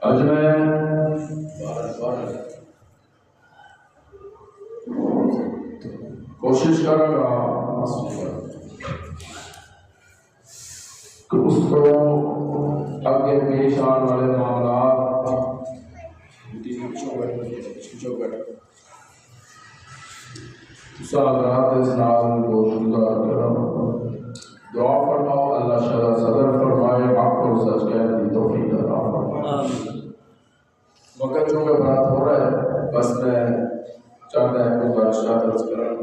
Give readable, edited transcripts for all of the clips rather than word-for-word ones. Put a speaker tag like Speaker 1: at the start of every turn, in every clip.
Speaker 1: اج میں کوشش کروں گا کہ اس کو آگے پیش آنے والے معاملات حضرات اس ناظرین کو شکر کرم دعا فرماؤ اللہ شرع صدر فرمائے حق اور سچ کہنے کی توفیق عطا فرمائے۔ وقت چونکہ بات ہو رہا ہے بس میں چاہتا ہے کہ گزارشات عرض کروں۔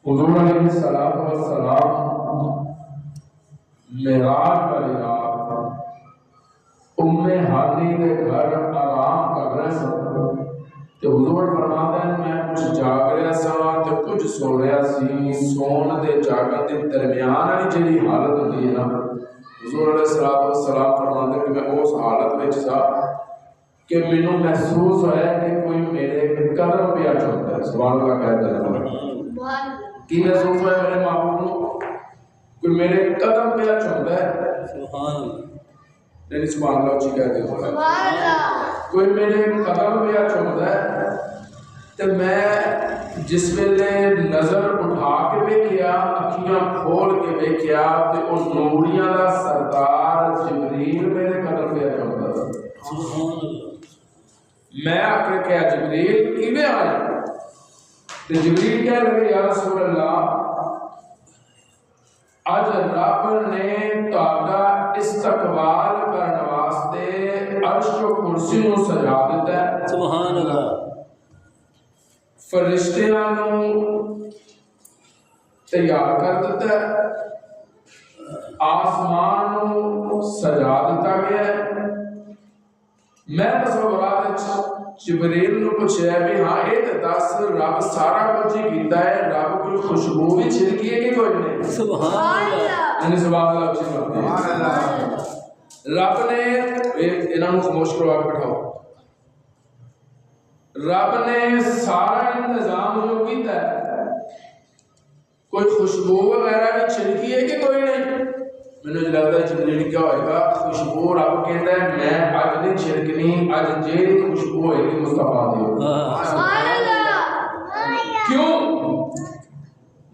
Speaker 1: حضور علیہ السلام معراج والی رات ام ہانی کے گھر آرام کر رہے سن تے حضور فرماتے ہیں میں کچھ جاگ رہا سا تے کچھ سو رہا سی۔ سون دے جاگن دے درمیان والی جڑی حالت ہوندی ہے نا حضور علیہ السلام فرماتے ہیں کہ میں اس حالت وچ سا کہ مینوں محسوس ہویا کہ کوئی میرے قدم پہ چلتا ہے۔ سبحان اللہ کہتے ہیں کی محسوس ہوا میرے محبوب کو کوئی میرے قدم پہ چلتا ہے۔ سبحان اللہ نہیں سبحان اللہ اچھی کہتے ہیں سبحان اللہ کوئی میرے قدم پہ چلتا ہے تو میں جس ویلے نظر اٹھا کے ویکھیا اکھیاں کھول کے ویکھیا تے او نوریاں دا سردار جبریل میرے قدم پہ چلتا ہے۔ سبحان اللہ میں آکے کہا جبریل کیویں آیا تو جبریل کہہ لگے یا رسول اللہ اج رب نے تہاڈا استقبال کرن واسطے عرش و کرسی نو سجا دیتا ہے۔ سبحان اللہ فرشتیاں نو تیار کر دیتا ہے، آسمان نو سجا دیتا گیا ہے۔ میں تصورات جبریل نو پوچھیا بھی ہاں اے تے دس رب سارا کچھ ہی کیتا ہے، رب کوئی خوشبو بھی چھڑکی ہے کہ کوئی نہیں؟ سبحان اللہ یعنی سبحان اللہ سبحان اللہ رب نے انہاں نو خاموش کروا کے بٹھاؤ۔ رب نے سارا انتظام جو کیتا ہے کوئی خوشبو وغیرہ بھی چھڑکی ہے کہ کوئی نہیں؟ میں نے لگتا ہے جبریل کیا ہوئے گا خوشبو رب کہتا ہے میں اج نہیں چھڑکنی اج جیڑی خوشبو ہوئے گی مصطفیٰ دی سبحان اللہ کیوں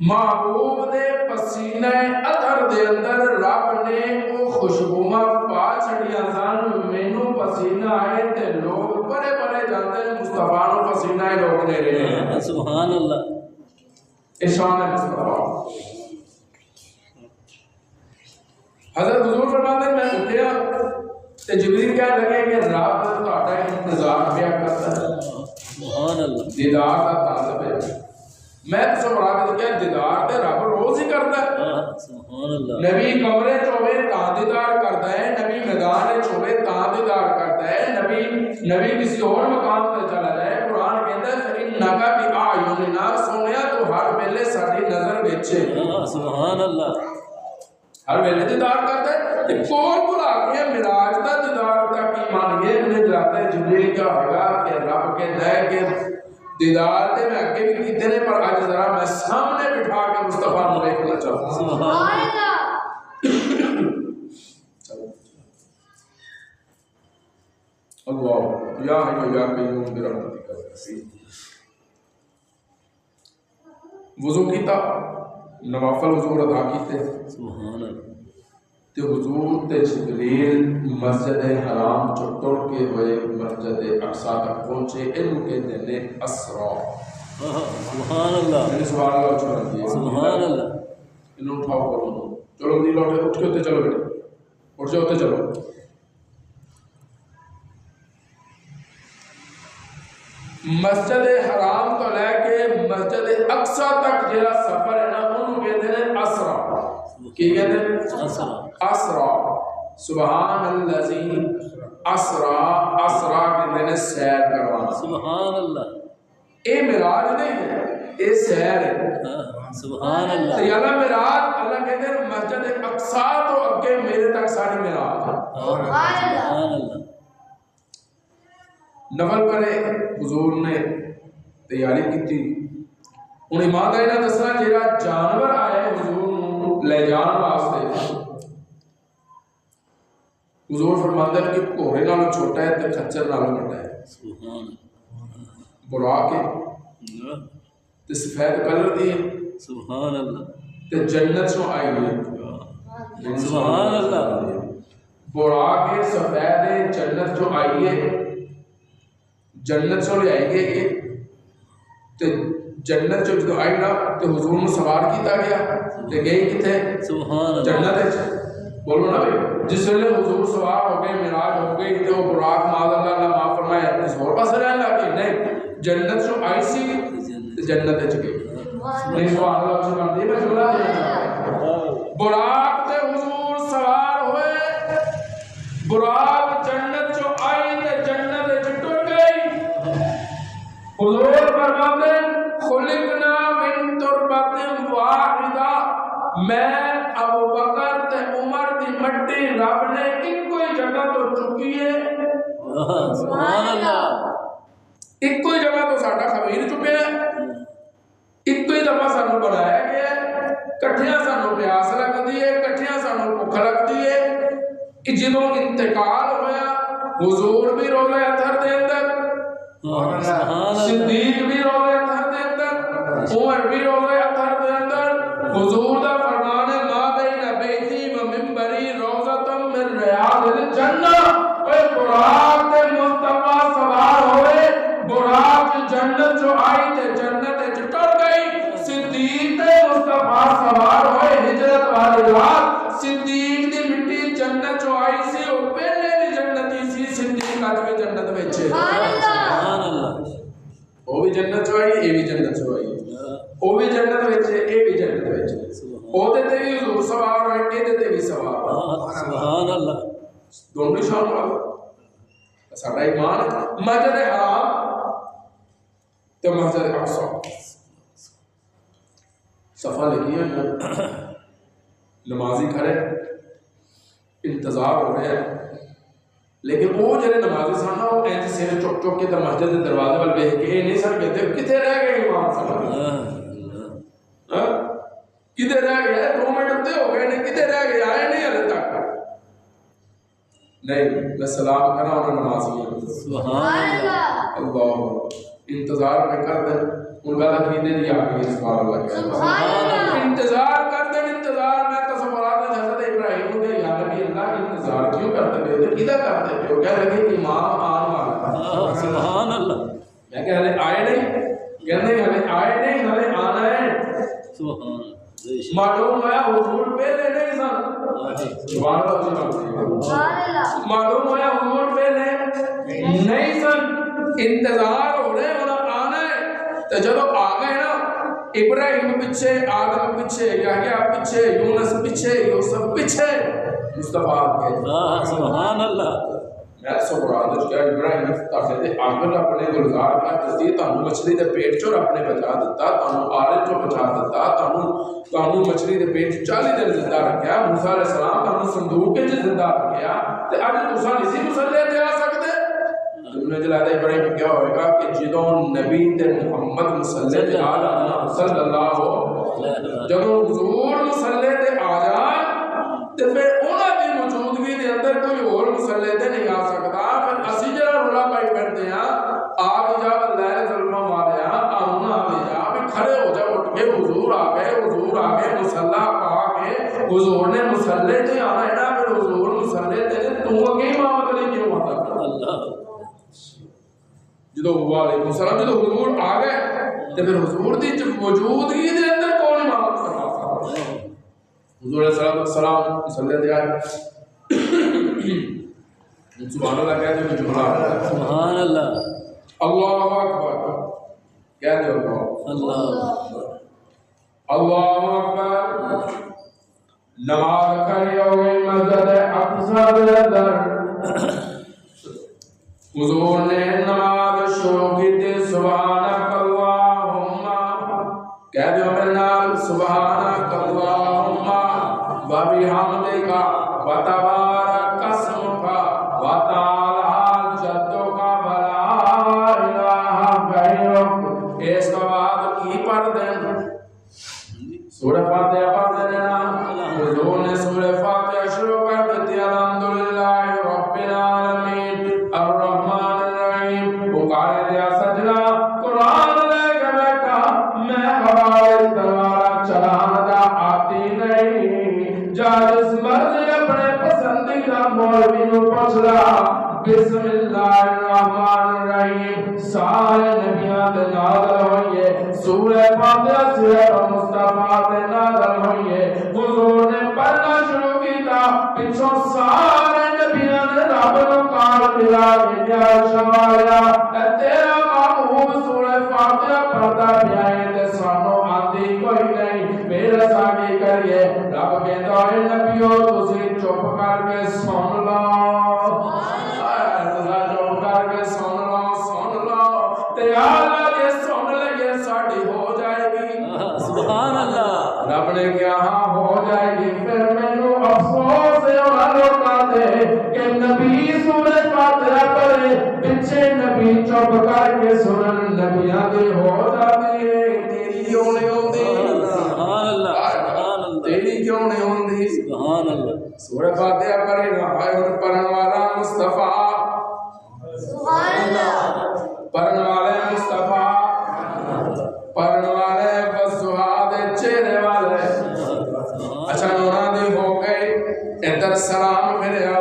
Speaker 1: محبوب دے پسینہ اطہر دے اندر رب نے وہ خوشبوواں پا چھڑیاں سن۔ مینوں پسینہ آئے تے لوگ بڑے بڑے جانتے ہیں مصطفیٰ نو پسینہ آئے لوگ نے رہے ہیں۔ سبحان اللہ اشان ہے مصطفیٰ۔ حضرت حضور فرماتے ہیں میں اٹھیا تے جبریل کہنے لگے کہ رب تہاڈا انتظار پیا کرتا ہے۔ سبحان اللہ دیدار دا طالب ہے۔ میں تصورات کیا دیدار تے رب روز ہی کرتا ہے۔ سبحان اللہ نبی کمرے چ ہوے تاں دیدار کرتا ہے، نبی میدان چ ہوے تاں دیدار کرتا ہے، نبی کسی اور مقام تے چلا جائے قرآن کہتا ہے فإنک بأعیننا سونیا تو ہر ویلے ساڈی نظر وچ ہے۔ سبحان اللہ ہر ویلے دیدار کرتا ہے۔ کون بلا کے معراج دا دیدار تک ایمان یہ مجھے دلاتا ہے جبریل کیا ہوگا کہ رب کہتا ہے کہ دیدار تے میں اگے بھی کیتے نے پر اج ذرا میں سامنے بٹھا کے مصطفیٰ نو دیکھنا چاہتا ہوں۔ سبحان اللہ اللہ یا حی یا قیوم برحمتک استغیث۔ وضو کیتا نوافل حضور ادا کیتے سبحان اللہ تے حضور تے جبریل مسجد حرام چ ٹر کے ہوئے مسجد اقصی تک پہنچے۔ انہوں کہتے ہیں اسرا۔ سبحان اللہ سبحان اللہ سبحان اللہ انہوں اٹھاؤ کرو چلو دی لوٹے اٹھ کے ہوتے چلو بیٹے اٹھ جاؤ ہوتے چلو۔ مسجد حرام تو لے کے مسجد اقصی تک جڑا سفر ہے نا انہوں کہتے ہیں اسرا۔ کی کہتے ہیں اسرا۔ سبحان الذی اسرا اسرا کہتے ہیں سیر کروانا۔ سبحان اللہ اے معراج نہیں ہے اے سیر ہے۔ سبحان اللہ یعنی معراج اللہ کہتے ہیں مسجد اقصی تو اگے میرے تک ساری معراج ہے۔ سبحان اللہ نفل پڑھے حضور نے تیاری کی تھی۔ ان ایمانداری نہ دسنا جڑا جانور آئے حضور لے جان واسطے حضور فرماتے ہیں کہ گھوڑے نالوں چھوٹا ہے تے خچر نالوں بڑا ہے براق ہے تے سفید کلر دی
Speaker 2: سبحان اللہ
Speaker 1: تے جنت چوں آئی ہے
Speaker 2: سبحان اللہ
Speaker 1: براق ہے سفید ہے جنت چوں آئی ہے جنت چوں لے آئی گئی تے جنت چوں جدو آئی نا تے حضور نے سوار کیتا گیا تے گئی کتے
Speaker 2: سبحان اللہ
Speaker 1: جنت ہے بولو نا بھائی جس ویلے حضور سوار ہو گئے معراج ہو گئی تے وہ براق معاذ اللہ معاف فرمائے اس اور پاس رہن لگے نہیں جنت چوں آئی سی تے جنت وچ گئی نہیں سبحان اللہ سبحان اللہ میں جملہ دے براق تے حضور سوار ہوئے براق جنت چوں آئی تے جنت وچ ٹر گئی حضور فرماتے خلقنا من تربۃ واحدہ میں ابو بکر تے عمر دی مٹی رب نے ایک کوئی جگہ تو چکی ہے
Speaker 2: سبحان اللہ
Speaker 1: ایک کوئی جگہ تو ساڈا خمیر چکیا ہے ایک کوئی دفعہ سانو بنایا گیا ہے کٹھیاں سانو پیاس لگدی ہے کٹھیاں سانو بھوک لگدی ہے کہ جدوں انتقال ہویا حضور بھی روضہ اطہر دے اندر صدیق بھی روضہ اطہر دے اندر عمر بھی روضہ اطہر دے اندر حضور دا فرمان ہے ما بین بیتی و منبری روضۃ من ریاض الجنہ اے براق تے مصطفیٰ سوار ہوئے براق جنت جو آئی تے جنت وچ ٹر گئی صدیق تے مصطفیٰ سوار ہوئے ہجرت والی رات صدیق دی مٹی جنت جو آئی سی او پہلے بھی جنتی سی صدیق اج بھی جنت وچ
Speaker 2: سبحان اللہ
Speaker 1: وہ بھی جنت چ آئی اے بھی جنت چ آئی وہ بھی جنت وچ اے بھی جنت وچ او تے بھی حضور سوار ہوئے اے تے بھی سوار
Speaker 2: سبحان اللہ
Speaker 1: دونوں شان والا ساڈا ایمان مسجد حرام تے مسجد اقصی صفحہ لکھی ہے نمازی کھڑے انتظار ہو رہے ہیں لیکن وہ جڑے نمازی سن وہ انج سر چک چک کے تے مسجد دے دروازے ول ویکھ کے نہیں سن کہتے کتے رہ گئے امام صاحب ہاں کدھر رہ گئے 2 منٹ تے ہو گئے نے کدھر رہ گئے آئے نہیں ہلے تک نہیں میں سلام کرا اور نمازی
Speaker 2: سبحان اللہ
Speaker 1: اللہ انتظار میں کر دیں ان کا عقیدے دی آ گئی سبحان اللہ
Speaker 2: سبحان اللہ
Speaker 1: انتظار کر دیں انتظار میں تصورات حضرت ابراہیم نے یا نبی اللہ انتظار کیوں کرتے تھے تو کیدا کرتے تھے وہ کہہ رہے کہ امام آن والا
Speaker 2: سبحان اللہ
Speaker 1: میں کہ ہلے آئے نہیں کہنے ہلے آئے نہیں ہلے آنا ہے
Speaker 2: سبحان
Speaker 1: معلوم ہوا حضور پہلے نہیں سن سبحان اللہ معلوم ہوا حضور پہلے نہیں سن انتظار ہو رہے انہوں آنا ہے تو جب آ گئے نا ابراہیم پیچھے آدم پیچھے یحییٰ پیچھے یونس پیچھے یوسف پیچھے مصطفیٰ کے
Speaker 2: سبحان اللہ
Speaker 1: میں سبحان کیا ابراہیم تاکہ تے آگل اپنے گلزار کا دتی تانوں مچھلی دے پیٹ چوں رب نے بچا دتا تانوں آرے چوں بچا دتا تانوں مچھلی دے پیٹ 40 دن زندہ رکھیا موسیٰ علیہ السلام تانوں صندوق وچ زندہ رکھیا تے اج تساں اسی مسلے تے آ سکدے تمہیں جلاتا ابراہیم کیا ہوئے گا کہ جدوں نبی تے محمد مسلے تے آ جانا صلی اللہ جدوں حضور مسلے تے آ جان تے پھر انہاں دی موجودگی دے اندر کوئی اور مسلے تے نہیں آ سکتا پھر اسی جڑا رولا پائی پھرتے ہیں آ بھی جا اللہ ظلمہ ماریا آنا آ بھی جا بھی کھڑے ہو جا اٹھ کے حضور آ گئے مسلح پا کے حضور نے مسلے تے آنا ہے نا پھر حضور مسلے تے تو اگے امام علی کیوں آتا
Speaker 2: اللہ
Speaker 1: جدو علیکم السلام جدو حضور آ گئے تو پھر حضور دی موجودگی دے اندر کون امامت کرا سکتا حضور علیہ السلام صلی اللہ علیہ وسلم سبحان اللہ کہتے ہیں جملہ
Speaker 2: سبحان اللہ
Speaker 1: اللہ اکبر کہتے ہیں اللہ اکبر نماز کھڑی ہو گئی مسجد اقصی دے اندر حضور نے نماز شروع کی تھی سبحانک اللہم کہہ دو میرے نام سبحانک اللہم و بحمدک و تبارک اسمک و تعالی جدک و لا الہ غیرک اس کے بعد کی پڑھ دیں سورہ فاتحہ پڑھ دینا حضور نے سورہ فاتحہ شروع کر دیتی الحمدللہ رب العالمین الرحمن الرحیم پکارے دیا سجنا قرآن لے کے بیٹھا میں حوالے تلوارا چلانا آتی نہیں جا جس مرضی اپنے پسندیدہ مولوی نو پوچھ رہا بسم اللہ الرحمن الرحیم سارے نبیان دے نازل ہوئیے سورہ فاتحہ صرف مصطفیٰ دے نازل ہوئیے حضور نے پڑھنا شروع کیتا پچھوں سارے نبیان دے رب نو کال ملا گیا شوالیا تیرا محبوب سورہ فاتحہ پڑھتا پیائے تے سانو آتی کوئی نہیں میرا ساگی کریے رب کہتا ہے نبیوں تسی چپ کر کے سن لو
Speaker 2: سبحان اللہ
Speaker 1: رب نے کیا ہاں ہو جائے گی پھر مینوں افسوس ہے اور لوٹا دے کہ نبی سورہ فاتحہ پڑھے پیچھے نبی چپ کر کے سنن نبیاں دے ہو جاتی ہے تیری کیوں نہیں ہوندی
Speaker 2: سبحان اللہ سبحان اللہ
Speaker 1: تیری کیوں نہیں ہوندی
Speaker 2: سبحان اللہ
Speaker 1: سورہ فاتحہ پڑھے گا اور پڑھن والا مصطفیٰ
Speaker 3: سبحان اللہ
Speaker 1: پڑھن والے مصطفیٰ پڑھن والے بسواد چہرے والے اچھا نونا دی ہو گئی ادھر سلام پھریا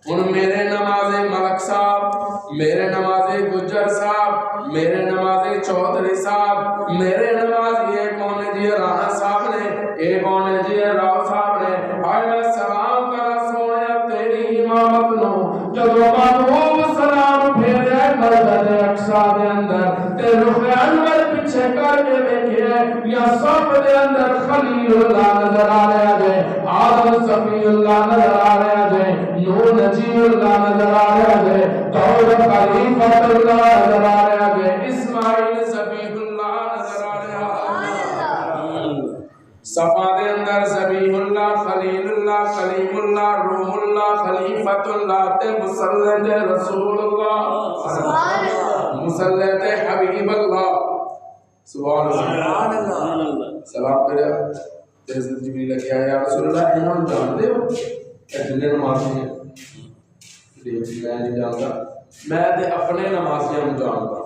Speaker 1: ان میرے نمازی ملک صاحب میرے نمازی گجر صاحب میرے نمازی چودھری صاحب میرے نمازی ایک کون جی رانا صاحب نے ایک کون جی راو صاحب نے آئے میں سلام کرا سونے تیری امامت نو جدو محبوب سلام پھیرے مسجد اقصی دے اندر تے رخ انور پیچھے کر کے دیکھے یا صف دے اندر خلیل اللہ نظر آ رہا جائے آدم صفی اللہ نظر آ رہا جائے نور نجی اللہ نظر آ رہا جائے داؤد خلیفہ اللہ نظر آ رہا جائے اسماعیل ذبیح اللہ نظر آ رہا صفا دے اندر ذبیح اللہ خلیل اللہ کلیم اللہ روح اللہ خلیفۃ اللہ تے مسلط رسول اللہ مسلط حبیب اللہ سبحان اللہ سلام کرے حضرت جبریل کیا یا رسول اللہ انہوں جانتے ہو کہ جنہیں نمازی ہیں میں نہیں جانتا میں تے اپنے نمازیاں ہوں جانتا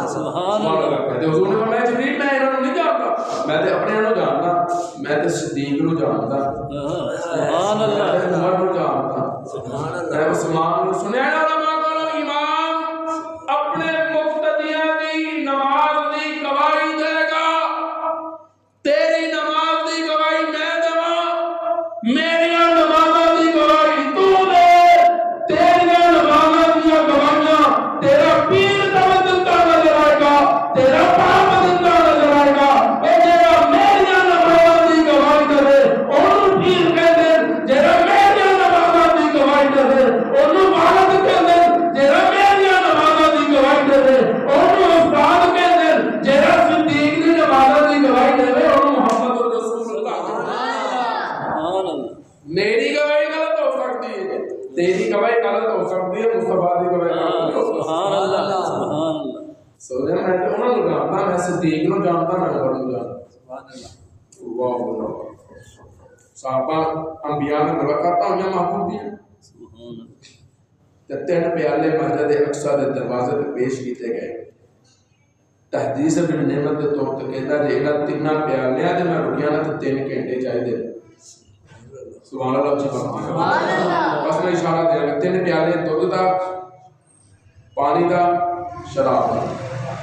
Speaker 2: سبحان اللہ
Speaker 1: کہتے حضور نے فرمایا جبریل میں انہوں نہیں جانتا میں تے اپنے انہوں جانتا میں تے صدیق نو جانتا
Speaker 2: سبحان اللہ
Speaker 1: میں تے عمر نو جانتا میں عثمان نو سنیا نا علماء کو امام اپنے مقتدیاں دی نماز دی گواہی دے گا تیری نماز دی گواہی میں دوں میری نماز دی گواہی تو دے تیری نماز دی گواہیاں تیرا پیر تمدن نظر آئے گا تیرا پاپ دندا نظر آئے گا اے جڑا میری نماز دی گواہی دے اونوں پیر کہندے جڑا میری نماز دی گواہی دے اونوں والد کہندے جڑا میری نماز دی گواہی دے اونوں استاد کہندے جڑا صدیق دی نماز دی گواہی دے اونوں محمد رسول اللہ
Speaker 2: سبحان اللہ
Speaker 1: میری گواہی غلط ہو سکتی ہے تیری گواہی غلط ہو سکتی ہے مصطفیٰ دی گواہی غلط ہو سکتی ہے
Speaker 2: سبحان اللہ سبحان اللہ
Speaker 1: سونے میں تو انہوں نے جانتا میں صدیق نو جانتا میں عمر نو جانتا واہ اللہ صحابہ انبیاء نے ملاقاتاں ہوئیں محبوب دیا
Speaker 2: سبحان اللہ
Speaker 1: تے تین پیالے مسجد اقصی دے دروازے تے پیش کیتے گئے تحدیث بن نعمت دے طور تے کہندا جے انہاں تیناں پیالیاں تے میں رکیاں نا تے 3 گھنٹے چاہیے سبحان اللہ جی
Speaker 3: سبحان اللہ
Speaker 1: بس میں اشارہ دے رہا 3 پیالے دودھ دا پانی دا شراب دا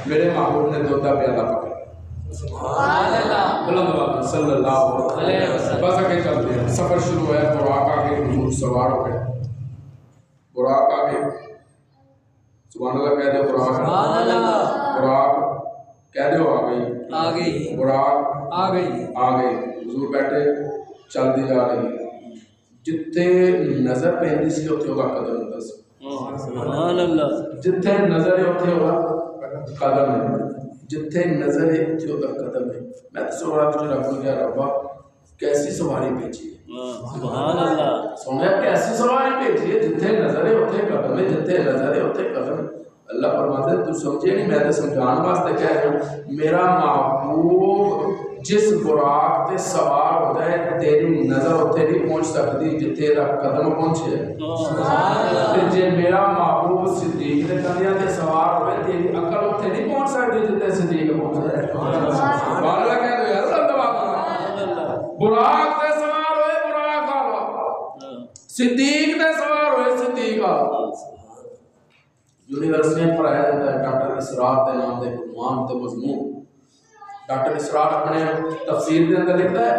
Speaker 1: میرے محبوب نے دودھ دا پیالہ پکڑا
Speaker 3: سبحان اللہ
Speaker 1: بلند بات صلی اللہ علیہ وسلم بس آگے چلتے ہیں سفر شروع ہے براق آگے حضور سوار ہو گئے براق آگے سبحان اللہ کہہ دو براق
Speaker 3: سبحان اللہ
Speaker 1: براق کہہ دو آ گئی براق
Speaker 3: آ گئی
Speaker 1: حضور بیٹھے چلتی جا رہی جتھے نظر پہنی سی اتھے ہوگا قدم ہوتا سی
Speaker 2: سبحان اللہ
Speaker 1: جتھے نظر ہے اتھے ہوگا قدم ہے جتھے نظر ہے اتھے ہوگا قدم ہے میں تو سوڑا تجھے رب کو کیا ربا کیسی سواری بھیجی ہے
Speaker 2: سبحان اللہ
Speaker 1: سونے کیسی سواری بھیجی ہے جتھے نظر ہے اتھے قدم ہے جتھے نظر ہے اتھے قدم ہے اللہ فرماتا ہے تو سمجھے نہیں میں تو سمجھان واسطے کہہ رہا ہوں میرا محبوب جس براق تے سوار ہو جائے تیری نظر اتنے نہیں پہنچ سکتی جتھے دا قدم پہنچے تے جے میرا محبوب صدیق دے کندیاں تے سوار ہوئے تیری عقل اتنے نہیں پہنچ سکتی جتھے صدیق پہنچ جائے سبحان اللہ کہہ دو یار اللہ براق تے سوار ہوئے براق آلا صدیق تے سوار ہوئے صدیق آلا یونیورسٹی میں پڑھایا جاتا ہے ڈاکٹر اسرار دے نام دے عنوان تے مضمون ڈاکٹر اسرار اپنے تفسیر کے اندر لکھتا ہے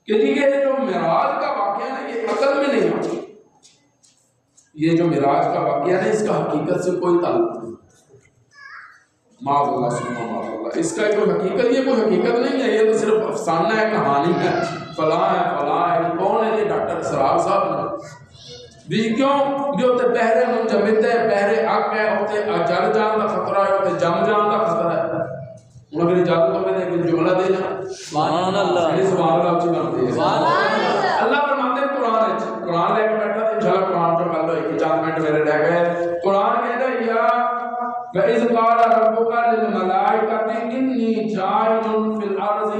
Speaker 1: کہ یہ جو معراج کا واقعہ ہے یہ عقل میں نہیں آتا یہ جو معراج کا واقعہ ہے اس کا حقیقت سے کوئی تعلق نہیں معاذ اللہ سبحانہ معاذ اللہ اس کا کوئی حقیقت یہ کوئی حقیقت نہیں ہے یہ تو صرف افسانہ ہے کہانی ہے فلاں ہے کون ہے یہ ڈاکٹر اسرار صاحب نے بھی کیوں بھی ہوتے پہرے منجمد ہے پہرے حق ہے ہوتے جل جان کا خطرہ ہے ہوتے جم جان کا خطرہ ہے انہوں نے اجازت تو میں نے ایک جملہ دے جا
Speaker 2: سبحان اللہ
Speaker 1: سبحان اللہ اچھی بنتی ہے اللہ فرماتے ہیں قرآن لے کے بیٹھا تھا انشاءاللہ قرآن تو کر لو ایک چار منٹ میرے رہ گئے قرآن کہتا ہے یا وَإِذْ قَالَ رَبُّكَ لِلْمَلَائِكَةِ إِنِّي جَاعِلٌ فِي الْأَرْضِ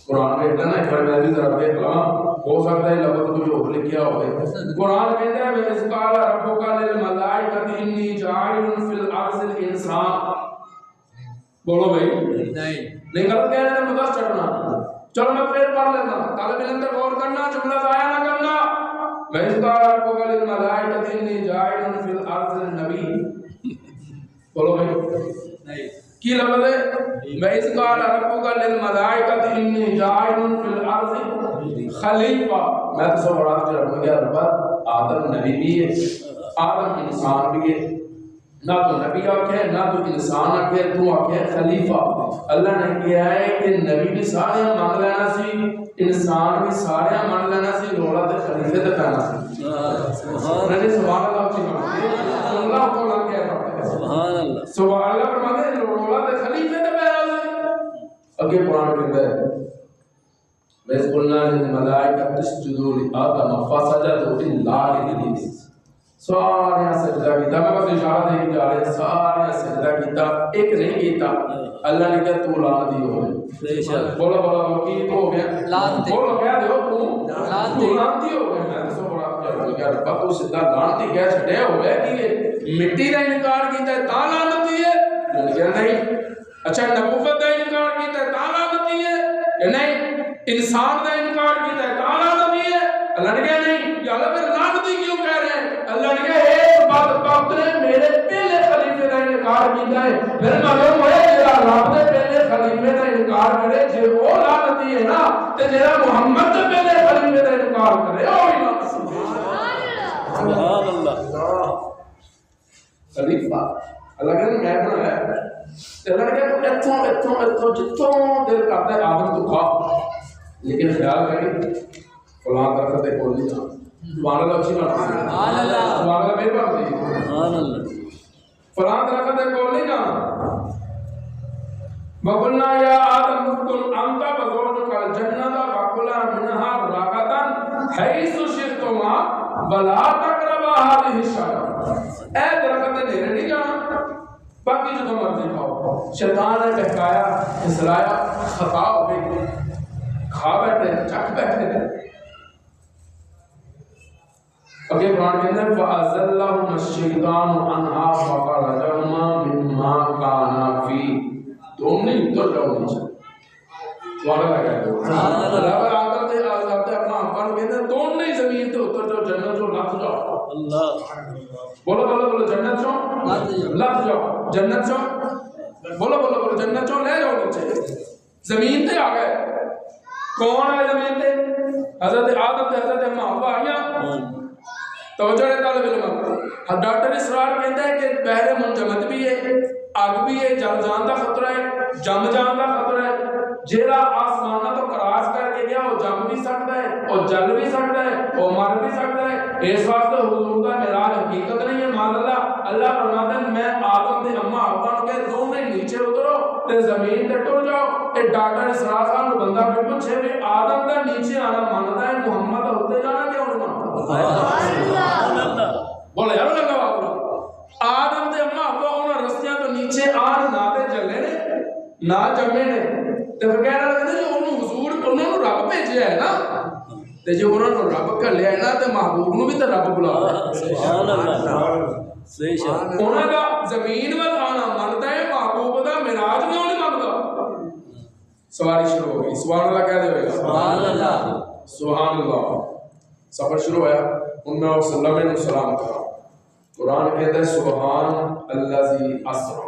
Speaker 1: قرآن میں اتنا ایک بار میں بھی ذرا دیکھ لوں ہو سکتا ہے لفظ کچھ اور لکھیا ہوئے قرآن کہتا ہے وَإِذْ قَالَ رَبُّكَ لِلْمَلَائِكَةِ إِنِّي جَاعِلٌ فِي الْأَرْضِ الْإِنسَانَ بولو بھائی نہیں غلط کہہ رہے ہیں مدرس چڑھنا چلو میں پھر پڑھ لیتا طالب علم پر غور کرنا جملہ ضائع نہ کرنا وَإِذْ قَالَ رَبُّكَ لِلْمَلَائِكَةِ إِنِّي جَاعِلٌ فِي الْأَرْضِ النَّبِيَّ بولو بھائی کی لفظ ہے وَإِذْ قَالَ رَبُّكَ لِلْمَلَائِكَةِ إِنِّي جَاعِلٌ فِي الْأَرْضِ خلیفہ میں تو سب بڑا کر رہا ہوں رب آدم نبی بھی ہے آدم انسان بھی ہے نہ تو نبی آکھے نہ تو انسان آکھے تو آکھے خلیفہ اللہ نے کیا ہے کہ نبی بھی سارے مان لینا سی انسان بھی سارے مان لینا سی رولا تے خلیفے تے کہنا سی میں نے سبحان اللہ کی مانتی اللہ کو لگ گیا
Speaker 2: سبحان اللہ
Speaker 1: سبحان اللہ فرماتے ہیں رولا تے خلیفے تے کہنا سی اگے قرآن کہتا ہے وَإِذْ قُلْنَا لِلْمَلَائِكَةِ اسْجُدُوا لِآدَمَ فَسَجَدُوا إِلَّا لِإِبْلِيسَ سارے سجدہ کیتا میں بس اشارہ دے کے جا رہے ہیں سارے سجدہ کیتا ایک نہیں کیتا اللہ نے کہا تو لعنتی ہو گیا بولو بولو کی تو ہو گیا لعنتی بولو کہہ دو تو لعنتی ہو گیا میں تو بڑا کیا ربا تو سیدھا لعنتی کہہ چھڑے ہو گیا کہ مٹی کا انکار کیتا ہے تا لعنتی ہے میں نے کہا نہیں اچھا نبوت کا انکار کیتا ہے تا لعنتی ہے کہ نہیں انسان کا انکار کیتا ہے تا لعنتی ہے اللہ نے کہا نہیں یا اللہ پھر لعنتی کیوں کہہ رہے ہیں اللہ نے کہا ایک بدبخت نے میرے پہلے خلیفے کا انکار کیتا ہے پھر معلوم ہوا جڑا رب دے پہلے خلیفے کا انکار کرے جے وہ لعنتی ہے نا تے جڑا محمد دے پہلے خلیفے کا انکار کرے او بھی لعنتی
Speaker 2: سبحان اللہ
Speaker 1: خلیفہ اللہ کہتا میں بنایا اللہ نے کہا اتوں جتوں دل کرتا ہے آدم تو کھا لیکن خیال کریں فلاں درخت کو نہیں جانا سبحان اللہ اچھی بات ہے سبحان اللہ میری بات نہیں
Speaker 2: سبحان اللہ
Speaker 1: فلاں درخت کو نہیں جانا وَقُلْنَا يَا آدَمُ اسْكُنْ أَنْتَ وَزَوْجُكَ الْجَنَّةَ وَكُلَا مِنْهَا رَغَدًا حَيْثُ شِئْتُمَا وَلَا تَقْرَبَا هَٰذِهِ الشَّجَرَةَ اے درخت نیڑے نہیں جانا باقی جو مرضی کھاؤ شیطان نے بہکایا پھسلایا خطا ہو گئی کھا بیٹھے چکھ بیٹھے اگے قرآن کہتے ہیں فَأَزَلَّهُمَا الشَّيْطَانُ عَنْهَا فَخَرَجَهُمَا مِمَّا كَانَا فِيهِ تم نہیں اتر جاؤ نیچے سبحان اللہ کہتے ہیں رب آدم تے اپنا اپن کہتے ہیں تم نہیں زمین تے اتر جاؤ جنت چوں لکھ جاؤ
Speaker 2: اللہ
Speaker 1: بولو بولو بولو جنت چوں لکھ جاؤ جنت چوں بولو بولو بولو جنت چوں لے جاؤ نیچے زمین تے آ گئے کون ہے زمین تے حضرت آدم تے حضرت حوا آئیاں توجہ ہے طالب علم ڈاکٹر اسرار کہتا ہے کہ بحر منجمد بھی ہے اگ بھی ہے جل جان کا خطرہ ہے جم جان کا خطرہ ہے جیڑا آسمانہ تو کراس کر کے گیا وہ جم بھی سکتا ہے وہ جل بھی سکتا ہے وہ مر بھی سکتا ہے اس واسطے حضور کا معراج حقیقت نہیں ہے مان اللہ اللہ فرماتا ہے میں آدم تے اما حوا نو کہ دونوں نیچے اترو تے زمین تے ٹر جاؤ اے ڈاکٹر اسرار صاحب نو بندہ پھر پوچھے بھی آدم دا نیچے آنا مانتا ہے محمد ہوتے جانا کیوں نہیں مانتا بولے یار لگا بابا آدم دے اما حوا انہاں رستیاں تو نیچے آن نہ تے جلے نے نہ جمے نے ਤੇ ਫਿਰ ਕਹਿਣ ਵਾਲਾ ਕਹਿੰਦਾ ਜੀ ਉਹਨੂੰ ਹਜ਼ੂਰ ਉਹਨਾਂ ਨੂੰ ਰੱਬ ਭੇਜਿਆ ਹੈ ਨਾ, ਤੇ ਜੇ ਉਹਨਾਂ ਨੂੰ ਰੱਬ ਘੱਲਿਆ ਹੈ ਨਾ ਤੇ ਮਹਿਬੂਬ ਨੂੰ ਵੀ ਤਾਂ ਰੱਬ ਬੁਲਾਉਂਦਾ।
Speaker 2: ਸੁਭਾਨ ਅੱਲਾਹ ਬੇਸ਼ੱਕ
Speaker 1: ਉਹਨਾਂ ਦਾ ਜ਼ਮੀਨ ਵੱਲ ਆਉਣਾ ਮੰਨਦਾ ਹੈ, ਮਹਿਬੂਬ ਦਾ ਮਿਰਾਜ ਕਿਉਂ ਨਹੀਂ ਮੰਨਦਾ? ਸਵਾਰੀ ਸ਼ੁਰੂ ਹੋ ਗਈ। ਸੁਭਾਨ ਅੱਲਾਹ ਕਹਿ ਦੇਵੇਗਾ।
Speaker 3: ਸੁਭਾਨ ਅੱਲਾਹ
Speaker 1: ਸੁਭਾਨ ਅੱਲਾਹ। ਸਫ਼ਰ ਸ਼ੁਰੂ ਹੋਇਆ। ਹੁਣ ਮੈਂ ਉਸ ਲਮੇ ਨੂੰ ਸਲਾਮ ਕਰਾਂ। ਕੁਰਾਨ ਕਹਿੰਦਾ ਸੁਭਾਨ ਅੱਲਾਜ਼ੀ ਅਸਰਾ,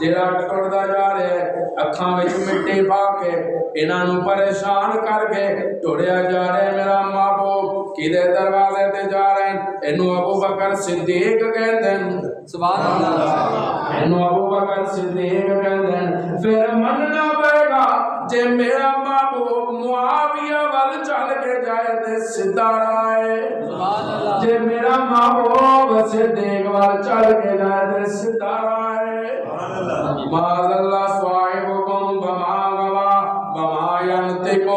Speaker 1: ਜਿਹੜਾ ਟੁੱਟਦਾ ਜਾ ਰਿਹਾ ਹੈ, ਅੱਖਾਂ ਵਿੱਚ ਮਿੱਟੀ ਪਾ ਕੇ ਇਹਨਾਂ ਨੂੰ ਪਰੇਸ਼ਾਨ ਕਰਕੇ ਟੁੱਟਿਆ ਜਾ ਰਿਹਾ ਮੇਰਾ ਮਾਬੂਬ ਕਿਹਦੇ ਦਰਵਾਜ਼ੇ ਤੇ ਜਾ ਰਹੇ ਇਹਨੂੰ ਅਬੂ ਬਕਰ ਸਿੱਦੀਕ ਕਹਿੰਦੇ ਨੇ
Speaker 3: ਸੁਭਾਨ ਅੱਲਾਹ
Speaker 1: ਇਹਨੂੰ ਅਬੂ ਬਕਰ ਸਿੱਦੀਕ ਕਹਿੰਦੇ ਨੇ ਫਿਰ ਮੰਨਣਾ ਪਏਗਾ ਜੇ ਮੇਰਾ ਮਾਬੂਬ ਮੁਆਵੀਆ ਵੱਲ ਚੱਲ ਕੇ ਜਾਏ ਤੇ ਸਿੱਧਾ ਆਏ
Speaker 3: ਸੁਭਾਨ ਅੱਲਾਹ
Speaker 1: ਜੇ ਮੇਰਾ ਮਾਬੂਬ ਸਿੱਦੀਕ ਵੱਲ ਚੱਲ ਕੇ ਜਾਏ ਤੇ ਸਿੱਧਾ ਆਏ ਮਾਜ਼ੱਲਾ ਸਾਹਿਬੁਕੁਮ ਬਮਾ ਗਵਾ ਬਮਾ ਯੰਤਿਕു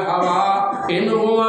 Speaker 1: ਹਵਾ ਇਨ ਹੁਆ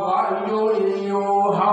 Speaker 1: ਵਹਯു ਯੂਹਾ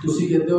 Speaker 1: ਤੁਸੀਂ ਕਹਿੰਦੇ ਹੋ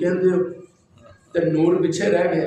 Speaker 1: ਕਹਿੰਦੇ ਹੋ ਤੇ ਨੂਰ ਪਿੱਛੇ ਰਹਿ ਗਿਆ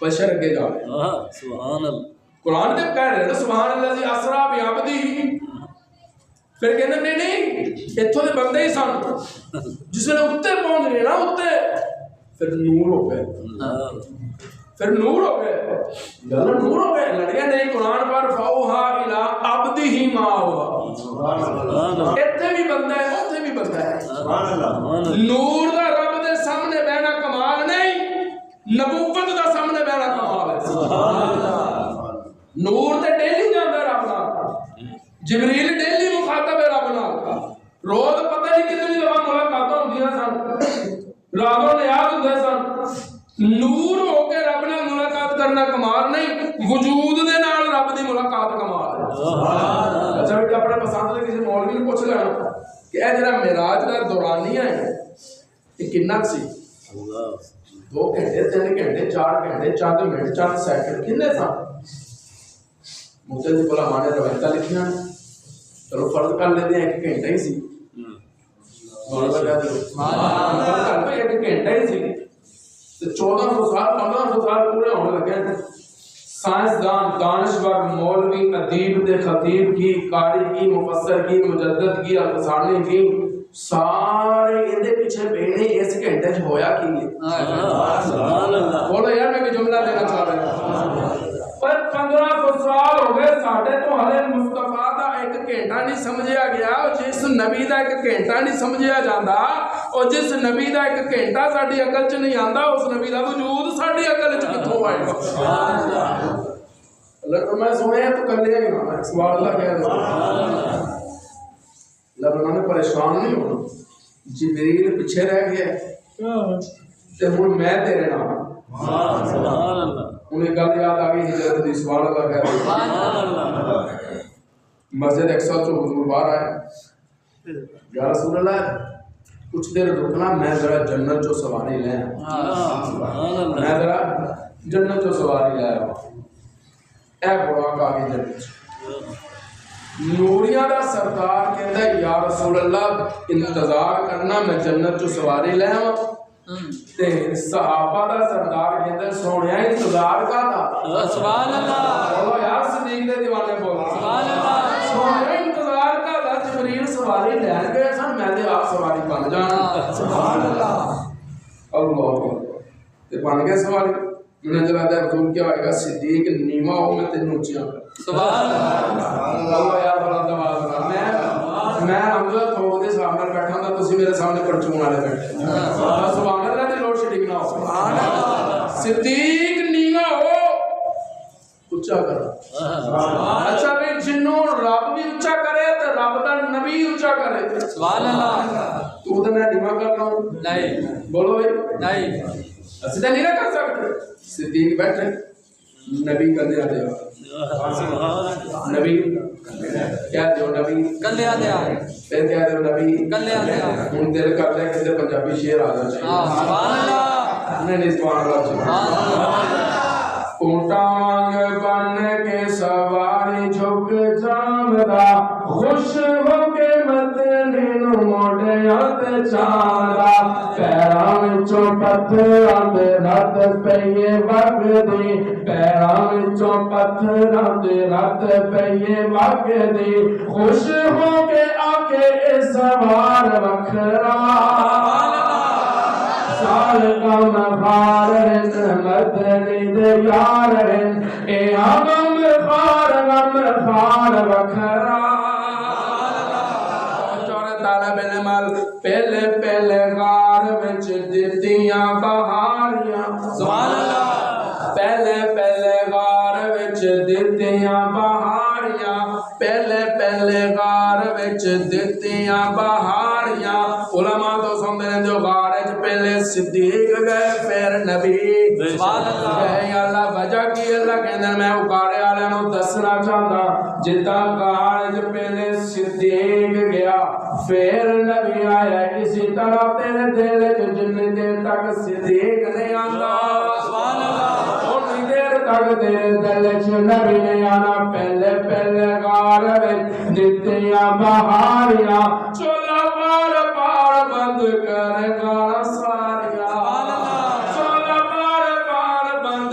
Speaker 1: بشر اگے جا رہے
Speaker 2: ہاں سبحان اللہ
Speaker 1: قرآن جب کہہ رہے ہیں سبحان اللہ جی اسرا بعبدہ پھر کہتے نہیں نہیں اتوں کے بندے ہی سن جس نے اتنے پہنچ گئے نا اتنے پھر نور ہو گئے پھر نور ہو گئے نور ہو گئے لڑکے نہیں قرآن پر فاؤہا الی عبدہ ما ہوا اتنے بھی بندہ ہے اتنے بھی بندہ ہے نور دا رب دے سامنے بہنا کمال نہیں نبوت دا سامنے بہنا کمال ہے نور تے ڈیلی جاندا رب نال جبریل ڈیلی مخاطب ہے رب نال روز پتہ نہیں کتنی دفعہ ملاقاتاں ہوندیاں سن راتوں نیاز ہوندے سن نور ہو کے رب نال ملاقات کرنا کمال نہیں وجود دے نال رب دی ملاقات کمال ہے اچھا بیٹا اپنے پسند دے کسی مولوی نے پوچھ لینا کہ اے جڑا معراج دا دورانیہ ہے یہ کنا سی 2 گھنٹے 3 گھنٹے 4 گھنٹے چند منٹ چند سیکنڈ کنے سن مجھے بلا مانے روایتاں لکھیاں چلو فرض کر لیتے ہیں 1 گھنٹہ ہی سی ایک گھنٹہ ہی سی 1400 سال 1500 سال پورے ہونے لگے سائنسدان دانشور مولوی ادیب دے خطیب کی قاری کی مفسر کی مجدد کی الفسانی کی سارے اندے پیچھے بیٹھے اس گھنٹے چ ہویا کی
Speaker 2: سبحان اللہ
Speaker 1: بولو یار میں کوئی جملہ دینا چاہ رہا ہوں پر 1500 سال ہو گئے ساڈے تو ہلے مصطفیٰ دا 1 گھنٹہ نہیں سمجھیا گیا جس نبی دا 1 گھنٹہ نہیں سمجھیا جاندا اور جس نبی دا 1 گھنٹہ ساڈی عقل چ نہیں آندا اس نبی دا وجود ساڈی عقل چ کتھوں آئے گا اللہ میں سنیا تو کر لیا گا سبحان اللہ کہہ رہا اللہ نے پریشان نہیں ہونا جبریل پیچھے رہ گیا تے ہن میں تیرے نال
Speaker 2: سبحان اللہ
Speaker 1: انہیں گل یاد آ گئی ہجرت دی سبحان اللہ کہہ رہا مسجد اقصی چ حضور باہر آئے یا رسول اللہ کچھ دیر رکنا میں ذرا جنت چو سواری لے میں ذرا جنت چو سواری لے اے براق آ گئی جنت نوریاں دا سردار کہتا ہے یا رسول اللہ انتظار کرنا میں جنت چو سواری لے تے صحابہ دا سردار کہتا ہے سونیا انتظار کا تھا
Speaker 2: سبحان اللہ
Speaker 1: بولو یار صدیق دے دیوانے بولو
Speaker 2: سبحان اللہ
Speaker 1: سونیا انتظار کا تھا جبریل سواری لے گئے سن میں دے آپ سواری بن جانا سبحان اللہ اللہ تے بن گئے سواری میں جلا دے حضور کیا ہوئے گا صدیق نیما ہو میں تینوں اونچیاں
Speaker 2: سبحان اللہ
Speaker 1: اللہ یار بلا دعا میں حمزہ تو دے سامنے بیٹھا ہوں تسی میرے سامنے پرچون والے بیٹھے سبحان اللہ دی لوڈ شیڈنگ نہ ہو سبحان اللہ صدیق نیما ہو اونچا کر اچھا بھائی جنوں رب بھی اونچا کرے تے رب دا نبی اونچا کرے
Speaker 2: سبحان اللہ
Speaker 1: تو تے میں نیما کر رہا ہوں
Speaker 2: نہیں
Speaker 1: بولو بھائی
Speaker 2: نہیں
Speaker 1: اسی نہیں نہ کر سکتے صدیق بیٹھے نبی کندے آ دے نبی کیا دیو نبی
Speaker 2: کلے آ دیا
Speaker 1: پھر کیا دیو نبی
Speaker 2: کلے آ دیا
Speaker 1: ہن دل کرتا ہے کہ پنجابی شعر آ جانا چاہیے
Speaker 2: سبحان اللہ
Speaker 1: نہیں سبحان اللہ اونٹا وانگ بن کے سواری جھک جامدا خوش ہو کے مدینے نو موڑیاں تے چاندا پیراں وچوں پتھراں دے رت پئیے وگدی پیراں وچوں پتھراں دے رت پئیے وگدی خوش ہو کے آ کے سوار وکھرا سال غم خار مدنی دے یار اے غم خار وکھرا چورے طالب علم پہلے پہلے غار وچ دتیاں بہاریاں سبحان اللہ پہلے پہلے غار وچ دتیاں بہاریاں پہلے پہلے غار وچ دتیاں بہاریاں علماء تو سمجھتے ہیں جو غار وچ پہلے صدیق گئے پھر نبی سبحان اللہ یا اللہ وجہ کی اللہ کہندے میں اگاڑے والے نوں دسنا چاہتا جتنا غار وچ پہلے صدیق گیا پھر نبی آیا اسی طرح تیرے دل وچ جتنی دیر تک صدیق نہیں آندا سبحان اللہ اتنی دیر تک تیرے دل وچ نبی نہیں آنا پہلے پہلے غار وچ دتیاں بہاریاں چولا پار پار بند کر گانا ساریا چولا پار پار بند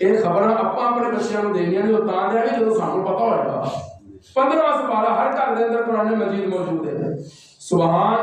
Speaker 1: ਇਹ ਖਬਰਾਂ ਆਪਾਂ ਆਪਣੇ ਬੱਚਿਆਂ ਨੂੰ ਦੇਣੀਆਂ ਨਹੀਂ, ਉਹ ਤਾਂ ਦੇਣਗੇ ਜਦੋਂ ਸਾਨੂੰ ਪਤਾ ਹੋਏਗਾ। 15 ਸਪਾਰਾ ਹਰ ਘਰ ਦੇ ਅੰਦਰ ਕੁਰਾਨ ਮਜੀਦ ਮੌਜੂਦ ਹੈ। ਸੁਭਾਨ